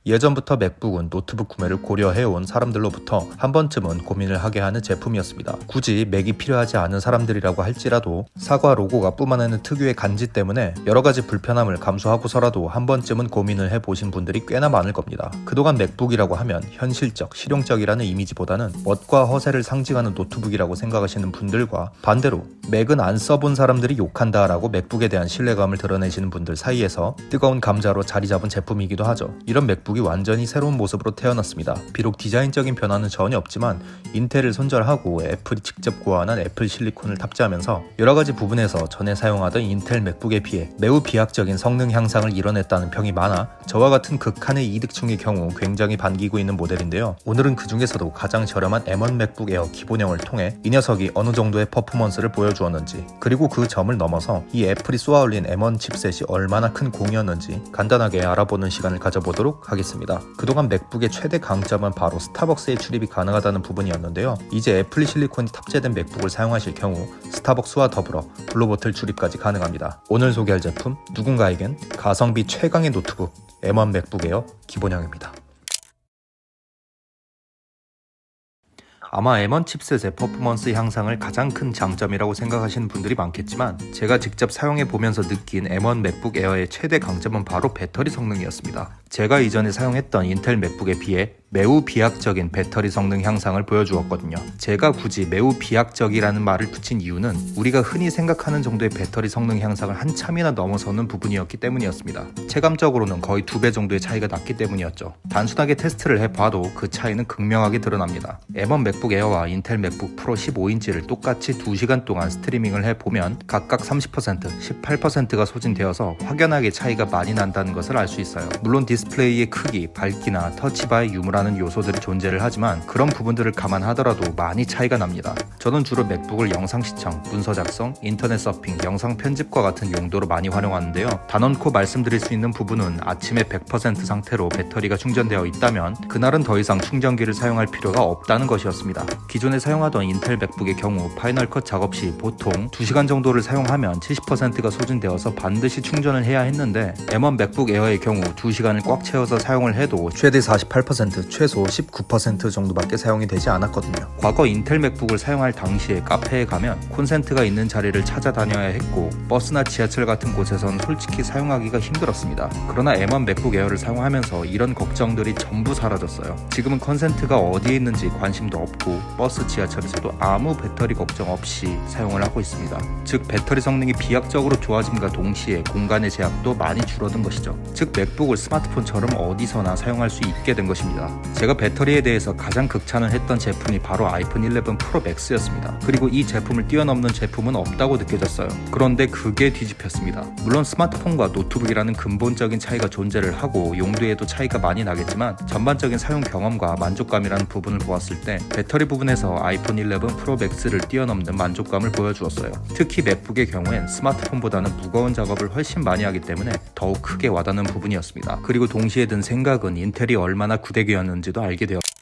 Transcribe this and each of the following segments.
예전부터 맥북은 노트북 구매를 고려해온 사람들로부터 한 번쯤은 고민을 하게 하는 제품이었습니다. 굳이 맥이 필요하지 않은 사람들이라고 할지라도 사과 로고가 뿜어내는 특유의 간지 때문에 여러가지 불편함을 감수하고서라도 한 번쯤은 고민을 해보신 분들이 꽤나 많을 겁니다. 그동안 맥북이라고 하면 현실적, 실용적이라는 이미지보다는 멋과 허세를 상징하는 노트북이라고 생각하시는 분들과 반대로 맥은 안 써본 사람들이 욕한다 라고 맥북에 대한 신뢰감을 드러내시는 분들 사이에서 뜨거운 감자로 자리 잡은 제품이기도 하죠. 이런 맥북이 완전히 새로운 모습으로 태어났습니다. 비록 디자인적인 변화는 전혀 없지만 인텔을 손절하고 애플이 직접 고안한 애플 실리콘을 탑재하면서 여러가지 부분에서 전에 사용하던 인텔 맥북에 비해 매우 비약적인 성능 향상을 이뤄냈다는 평이 많아 저와 같은 극한의 이득층의 경우 굉장히 반기고 있는 모델인데요. 오늘은 그 중에서도 가장 저렴한 M1 맥북 에어 기본형을 통해 이 녀석이 어느 정도의 퍼포먼스를 보여주었는지, 그리고 그 점을 넘어서 이 애플이 쏘아올린 M1 칩셋이 얼마나 큰 공이었는지 간단하게 알아보는 시간을 가져보도록 하겠습니다. 그동안 맥북의 최대 강점은 바로 스타벅스의 출입이 가능하다는 부분이었는데요. 이제 애플 실리콘이 탑재된 맥북을 사용하실 경우 스타벅스와 더불어 블루보틀 출입까지 가능합니다. 오늘 소개할 제품, 누군가에겐 가성비 최강의 노트북 M1 맥북 에어 기본형입니다. 아마 M1 칩셋의 퍼포먼스 향상을 가장 큰 장점이라고 생각하시는 분들이 많겠지만 제가 직접 사용해보면서 느낀 M1 맥북 에어의 최대 강점은 바로 배터리 성능이었습니다. 제가 이전에 사용했던 인텔 맥북에 비해 매우 비약적인 배터리 성능 향상을 보여주었거든요. 제가 굳이 매우 비약적이라는 말을 붙인 이유는 우리가 흔히 생각하는 정도의 배터리 성능 향상을 한참이나 넘어서는 부분이었기 때문이었습니다. 체감적으로는 거의 2배 정도의 차이가 났기 때문이었죠. 단순하게 테스트를 해봐도 그 차이는 극명하게 드러납니다. M1 맥북 에어와 인텔 맥북 프로 15인치를 똑같이 2시간 동안 스트리밍을 해보면 각각 30%, 18%가 소진되어서 확연하게 차이가 많이 난다는 것을 알 수 있어요. 물론 디스플레이의 크기, 밝기나 터치바의 유무라는 요소들이 존재를 하지만 그런 부분들을 감안하더라도 많이 차이가 납니다. 저는 주로 맥북을 영상 시청, 문서 작성, 인터넷 서핑, 영상 편집과 같은 용도로 많이 활용하는데요. 단언코 말씀드릴 수 있는 부분은 아침에 100% 상태로 배터리가 충전되어 있다면 그날은 더 이상 충전기를 사용할 필요가 없다는 것이었습니다. 기존에 사용하던 인텔 맥북의 경우 파이널 컷 작업 시 보통 2시간 정도를 사용하면 70%가 소진되어서 반드시 충전을 해야 했는데 M1 맥북 에어의 경우 2시간을 꽉 채워서 사용을 해도 최대 48%, 최소 19% 정도밖에 사용이 되지 않았거든요. 과거 인텔 맥북을 사용할 당시에 카페에 가면 콘센트가 있는 자리를 찾아다녀야 했고 버스나 지하철 같은 곳에선 솔직히 사용하기가 힘들었습니다. 그러나 M1 맥북 에어를 사용하면서 이런 걱정들이 전부 사라졌어요. 지금은 콘센트가 어디에 있는지 관심도 없고 버스, 지하철에서도 아무 배터리 걱정 없이 사용을 하고 있습니다. 즉 배터리 성능이 비약적으로 좋아짐과 동시에 공간의 제약도 많이 줄어든 것이죠. 즉 맥북을 스마트폰처럼 어디서나 사용할 수 있게 된 것입니다. 제가 배터리에 대해서 가장 극찬을 했던 제품이 바로 아이폰 11 프로 맥스였습니다. 그리고 이 제품을 뛰어넘는 제품은 없다고 느껴졌어요. 그런데 그게 뒤집혔습니다. 물론 스마트폰과 노트북이라는 근본적인 차이가 존재를 하고 용도에도 차이가 많이 나겠지만 전반적인 사용 경험과 만족감이라는 부분을 보았을 때 배터리 부분에서 아이폰 11 프로 맥스를 뛰어넘는 만족감을 보여주었어요. 특히 맥북의 경우엔 스마트폰보다는 무거운 작업을 훨씬 많이 하기 때문에 더욱 크게 와닿는 부분이었습니다. 그리고 동시에 든 생각은 인텔이 얼마나 구대기였는지도 알게 되었습니다.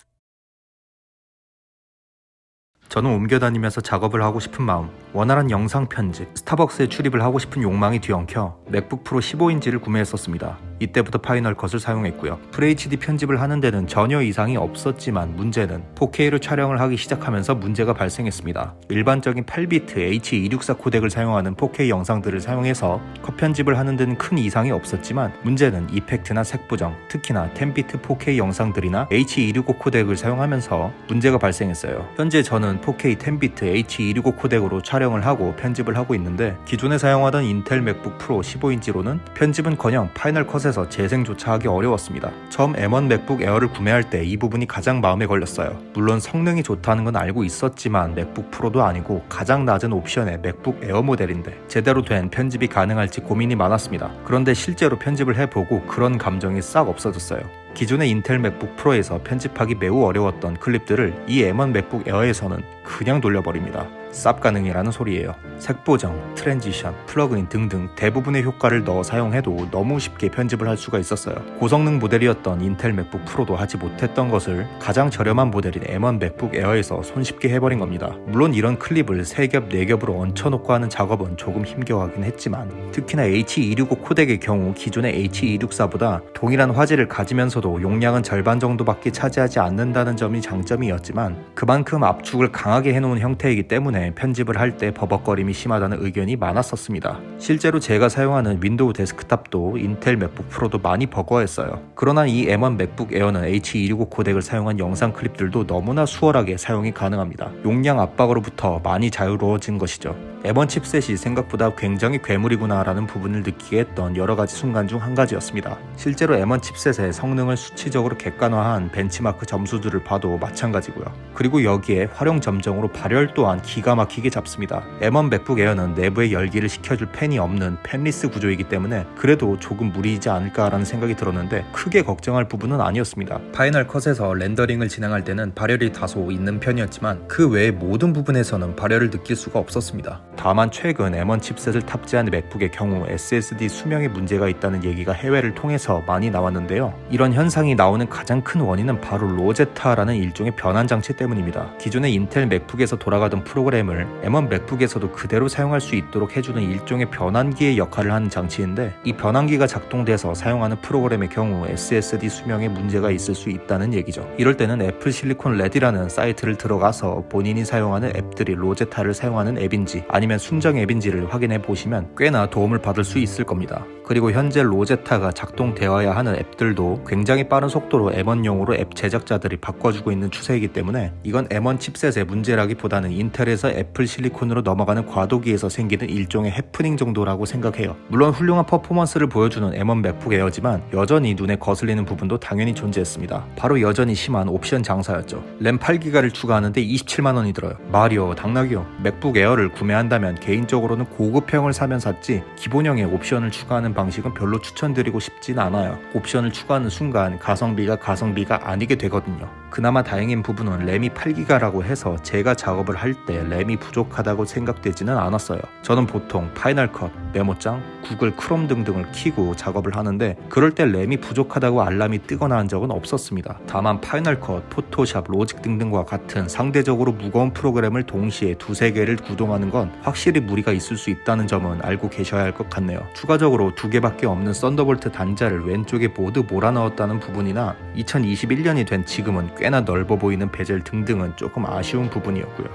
저는 옮겨다니면서 작업을 하고 싶은 마음, 원활한 영상 편집, 스타벅스에 출입을 하고 싶은 욕망이 뒤엉켜 맥북 프로 15인치를 구매했었습니다. 이때부터 파이널 컷을 사용했고요. FHD 편집을 하는 데는 전혀 이상이 없었지만 문제는 4K로 촬영을 하기 시작하면서 문제가 발생했습니다. 일반적인 8비트 H264 코덱을 사용하는 4K 영상들을 사용해서 컷 편집을 하는 데는 큰 이상이 없었지만 문제는 이펙트나 색 보정, 특히나 10비트 4K 영상들이나 H265 코덱을 사용하면서 문제가 발생했어요. 현재 저는 4K 10비트 H265 코덱으로 촬영을 하고 편집을 하고 있는데 기존에 사용하던 인텔 맥북 프로 15인치로는 편집은커녕 파이널 컷에서 재생조차 하기 어려웠습니다. 처음 M1 맥북 에어를 구매할 때 이 부분이 가장 마음에 걸렸어요. 물론 성능이 좋다는 건 알고 있었지만 맥북 프로도 아니고 가장 낮은 옵션의 맥북 에어 모델인데 제대로 된 편집이 가능할지 고민이 많았습니다. 그런데 실제로 편집을 해보고 그런 감정이 싹 없어졌어요. 기존의 인텔 맥북 프로에서 편집하기 매우 어려웠던 클립들을 이 M1 맥북 에어에서는 그냥 돌려버립니다. 쌉 가능이라는 소리예요. 색보정, 트랜지션, 플러그인 등등 대부분의 효과를 넣어 사용해도 너무 쉽게 편집을 할 수가 있었어요. 고성능 모델이었던 인텔 맥북 프로도 하지 못했던 것을 가장 저렴한 모델인 M1 맥북 에어에서 손쉽게 해버린 겁니다. 물론 이런 클립을 3겹, 4겹으로 얹혀놓고 하는 작업은 조금 힘겨워하긴 했지만 특히나 H265 코덱의 경우 기존의 H264보다 동일한 화질을 가지면서도 용량은 절반 정도밖에 차지하지 않는다는 점이 장점이었지만 그만큼 압축을 강하게 해놓은 형태이기 때문에 편집을 할 때 버벅거림이 심하다는 의견이 많았었습니다. 실제로 제가 사용하는 윈도우 데스크탑도 인텔 맥북 프로도 많이 버거워했어요. 그러나 이 M1 맥북 에어는 H265 코덱을 사용한 영상 클립들도 너무나 수월하게 사용이 가능합니다. 용량 압박으로부터 많이 자유로워진 것이죠. M1 칩셋이 생각보다 굉장히 괴물이구나 라는 부분을 느끼게 했던 여러가지 순간 중 한 가지였습니다. 실제로 M1 칩셋의 성능을 수치적으로 객관화한 벤치마크 점수들을 봐도 마찬가지고요. 그리고 여기에 활용 점정으로 발열 또한 기가 막히게 잡습니다. M1 맥북 에어는 내부에 열기를 식혀줄 팬이 없는 팬리스 구조이기 때문에 그래도 조금 무리이지 않을까라는 생각이 들었는데 크게 걱정할 부분은 아니었습니다. 파이널 컷에서 렌더링을 진행할 때는 발열이 다소 있는 편이었지만 그 외의 모든 부분에서는 발열을 느낄 수가 없었습니다. 다만 최근 M1 칩셋을 탑재한 맥북의 경우 SSD 수명에 문제가 있다는 얘기가 해외를 통해서 많이 나왔는데요. 이런 현상이 나오는 가장 큰 원인은 바로 로제타라는 일종의 변환 장치 때문입니다. 기존의 인텔 맥북에서 돌아가던 프로그램을 M1 맥북에서도 그대로 사용할 수 있도록 해주는 일종의 변환기의 역할을 하는 장치인데 이 변환기가 작동돼서 사용하는 프로그램의 경우 SSD 수명에 문제가 있을 수 있다는 얘기죠. 이럴 때는 애플 실리콘 레디라는 사이트를 들어가서 본인이 사용하는 앱들이 로제타를 사용하는 앱인지 아니면 순정 앱인지를 확인해 보시면 꽤나 도움을 받을 수 있을 겁니다. 그리고 현재 로제타가 작동되어야 하는 앱들도 굉장히 빠른 속도로 M1용으로 앱 제작자들이 바꿔주고 있는 추세이기 때문에 이건 M1 칩셋의 문제라기보다는 인텔에서 애플 실리콘으로 넘어가는 과도기에서 생기는 일종의 해프닝 정도라고 생각해요. 물론 훌륭한 퍼포먼스를 보여주는 M1 맥북 에어지만 여전히 눈에 거슬리는 부분도 당연히 존재했습니다. 바로 여전히 심한 옵션 장사였죠. 램 8기가를 추가하는데 27만원이 들어요. 말이요 당나귀요. 맥북 에어를 구매한다면 개인적으로는 고급형을 사면 샀지 기본형에 옵션을 추가하는 방식은 별로 추천드리고 싶진 않아요. 옵션을 추가하는 순간 가성비가 아니게 되거든요. 그나마 다행인 부분은 램이 8기가라고 해서 제가 작업을 할 때 램이 부족하다고 생각되지는 않았어요. 저는 보통 파이널 컷, 메모장, 구글 크롬 등등을 켜고 작업을 하는데 그럴 때 램이 부족하다고 알람이 뜨거나 한 적은 없었습니다. 다만 파이널 컷, 포토샵, 로직 등등과 같은 상대적으로 무거운 프로그램을 동시에 2-3개를 구동하는 건 확실히 무리가 있을 수 있다는 점은 알고 계셔야 할 것 같네요. 추가적으로 2개밖에 없는 썬더볼트 단자를 왼쪽에 모두 몰아넣었다는 부분이나 2021년이 된 지금은 꽤나 넓어 보이는 베젤 등등은 조금 아쉬운 부분이었고요.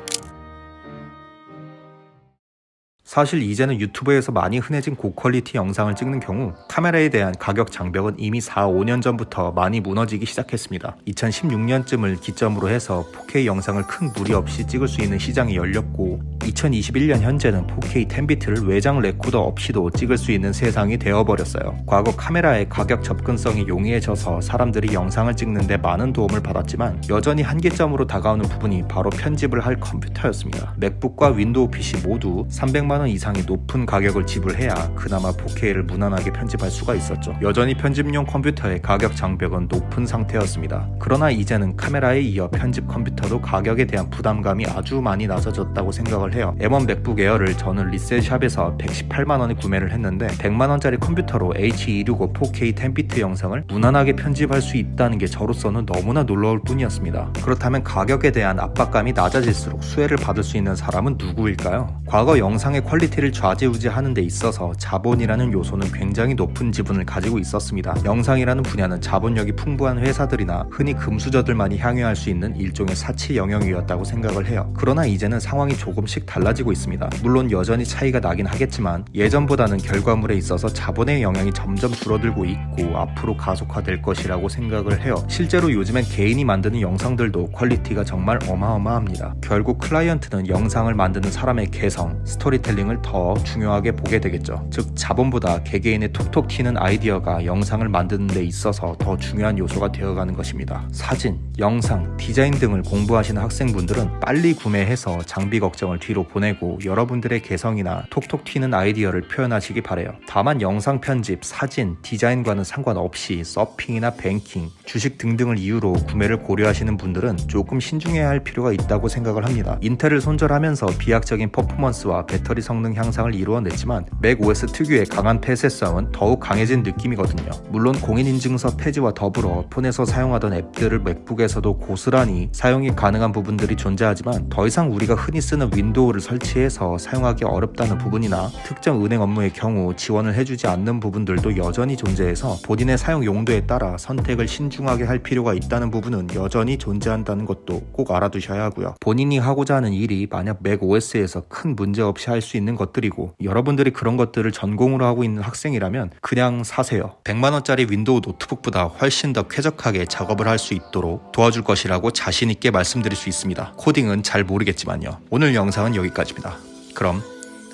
사실 이제는 유튜브에서 많이 흔해진 고퀄리티 영상을 찍는 경우 카메라에 대한 가격 장벽은 이미 4-5년 전부터 많이 무너지기 시작했습니다. 2016년쯤을 기점으로 해서 4K 영상을 큰 무리 없이 찍을 수 있는 시장이 열렸고 2021년 현재는 4K 10비트를 외장 레코더 없이도 찍을 수 있는 세상이 되어버렸어요. 과거 카메라의 가격 접근성이 용이해져서 사람들이 영상을 찍는데 많은 도움을 받았지만 여전히 한계점으로 다가오는 부분이 바로 편집을 할 컴퓨터였습니다. 맥북과 윈도우 PC 모두 300만원 이상의 높은 가격을 지불해야 그나마 4K를 무난하게 편집할 수가 있었죠. 여전히 편집용 컴퓨터의 가격 장벽은 높은 상태였습니다. 그러나 이제는 카메라에 이어 편집 컴퓨터도 가격에 대한 부담감이 아주 많이 낮아졌다고 생각을 해요. M1 맥북 에어를 저는 리셀샵에서 118만원에 구매를 했는데 100만원짜리 컴퓨터로 H265 4K 10비트 영상을 무난하게 편집할 수 있다는 게 저로서는 너무나 놀라울 뿐이었습니다. 그렇다면 가격에 대한 압박감이 낮아질수록 수혜를 받을 수 있는 사람은 누구일까요? 과거 영상의 퀄리티를 좌지우지하는 데 있어서 자본이라는 요소는 굉장히 높은 지분을 가지고 있었습니다. 영상이라는 분야는 자본력이 풍부한 회사들이나 흔히 금수저들만이 향유할 수 있는 일종의 사치 영역이었다고 생각을 해요. 그러나 이제는 상황이 조금씩 달라지고 있습니다. 물론 여전히 차이가 나긴 하겠지만 예전보다는 결과물에 있어서 자본의 영향이 점점 줄어들고 있고 앞으로 가속화될 것이라고 생각을 해요. 실제로 요즘엔 개인이 만드는 영상들도 퀄리티가 정말 어마어마합니다. 결국 클라이언트는 영상을 만드는 사람의 개성, 스토리텔링 스토리텔링을 더 중요하게 보게 되겠죠. 즉 자본보다 개개인의 톡톡 튀는 아이디어가 영상을 만드는 데 있어서 더 중요한 요소가 되어가는 것입니다. 사진, 영상, 디자인 등을 공부하시는 학생분들은 빨리 구매해서 장비 걱정을 뒤로 보내고 여러분들의 개성이나 톡톡 튀는 아이디어를 표현하시기 바래요. 다만 영상 편집, 사진, 디자인과는 상관없이 서핑이나 뱅킹, 주식 등등을 이유로 구매를 고려하시는 분들은 조금 신중해야 할 필요가 있다고 생각을 합니다. 인텔을 손절하면서 비약적인 퍼포먼스와 배터리 성능 향상을 이루어냈지만 맥 OS 특유의 강한 폐쇄성은 더욱 강해진 느낌이거든요. 물론 공인인증서 폐지와 더불어 폰에서 사용하던 앱들을 맥북에서도 고스란히 사용이 가능한 부분들이 존재하지만 더 이상 우리가 흔히 쓰는 윈도우를 설치해서 사용하기 어렵다는 부분이나 특정 은행 업무의 경우 지원을 해주지 않는 부분들도 여전히 존재해서 본인의 사용 용도에 따라 선택을 신중하게 할 필요가 있다는 부분은 여전히 존재한다는 것도 꼭 알아두셔야 하고요. 본인이 하고자 하는 일이 만약 맥 OS에서 큰 문제 없이 할 수 있는 것들이고 여러분들이 그런 것들을 전공으로 하고 있는 학생이라면 그냥 사세요. 100만원짜리 윈도우 노트북보다 훨씬 더 쾌적하게 작업을 할 수 있도록 도와줄 것이라고 자신 있게 말씀드릴 수 있습니다. 코딩은 잘 모르겠지만요. 오늘 영상은 여기까지입니다. 그럼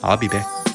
I'll be back.